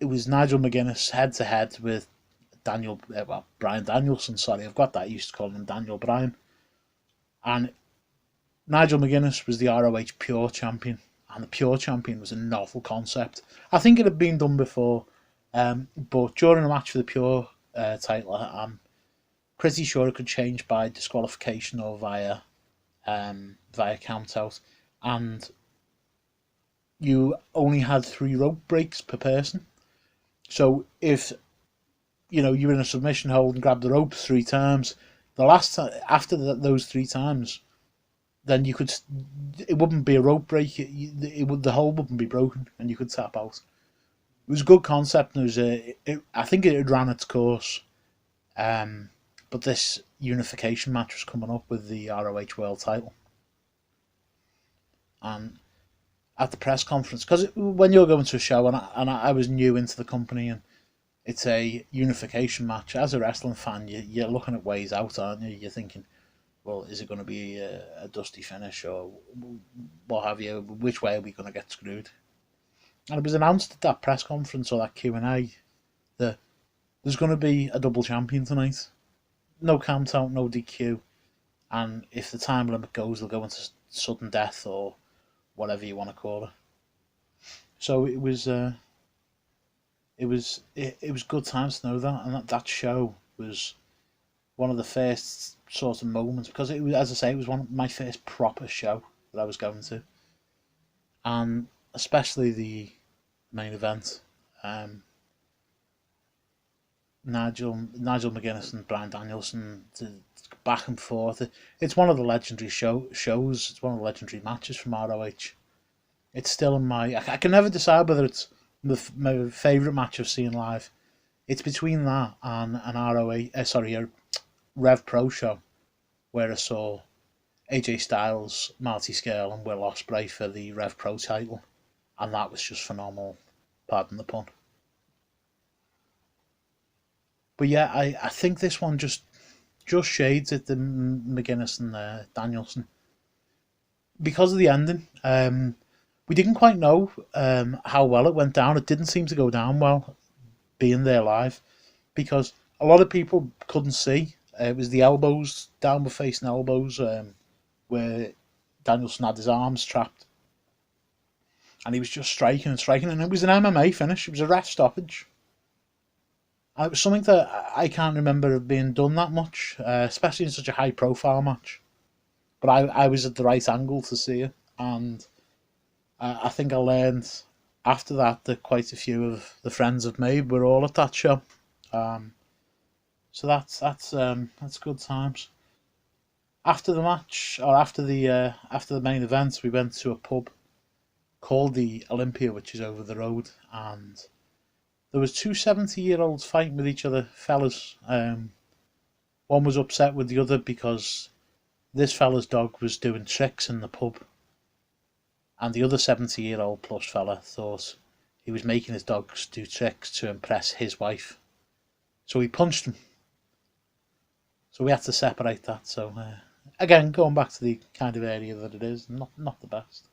it was Nigel McGuinness head to head with Bryan Danielson. Sorry, I've got that used to calling him Daniel Bryan. And Nigel McGuinness was the ROH Pure Champion, and the Pure Champion was a novel concept. I think it had been done before, but during a match for the Pure title, I'm pretty sure it could change by disqualification or via count out, and you only had 3 rope breaks per person. So if you're in a submission hold and grab the rope 3 times, the last time after those 3 times, then it wouldn't be a rope break. The hold wouldn't be broken, and you could tap out. It was a good concept, and I think it had ran its course. But this unification match was coming up with the ROH World Title, and at the press conference, because when you're going to a show, and I was new into the company, and it's a unification match. As a wrestling fan, you're looking at ways out, aren't you? You're thinking, well, is it going to be a dusty finish or what have you? Which way are we going to get screwed? And it was announced at that press conference or that Q&A that there's going to be a double champion tonight. No count out, no DQ. And if the time limit goes, they'll go into sudden death or whatever you want to call it. So it was good times to know that, and that show was one of the first sort of moments, because it was, as I say, it was one of my first proper show that I was going to, and especially the main event. Nigel McGuinness and Bryan Danielson, back and forth. It's one of the legendary shows. It's one of the legendary matches from ROH. It's still in my. I can never decide whether it's my favourite match I've seen live. It's between that and an a Rev Pro show, where I saw AJ Styles, Marty Scurll, and Will Ospreay for the Rev Pro title, and that was just phenomenal. Pardon the pun. But yeah, I think this one just shades at the McGuinness and Danielson because of the ending. We didn't quite know how well it went down. It didn't seem to go down well, being there live, because a lot of people couldn't see. It was the elbows, downward facing elbows, where Danielson had his arms trapped, and he was just striking, and it was an MMA finish. It was a ref stoppage. And it was something that I can't remember being done that much, especially in such a high-profile match. But I was at the right angle to see it, and I think I learned after that quite a few of the friends I've made were all at that show. So that's good times. After the match, or after the main event, we went to a pub called the Olympia, which is over the road, and there was 2 70-year-olds fighting with each other, fellas. One was upset with the other because this fella's dog was doing tricks in the pub, and the other 70-year-old plus fella thought he was making his dogs do tricks to impress his wife. So he punched him. So we had to separate that. So again, going back to the kind of area that it is, not the best.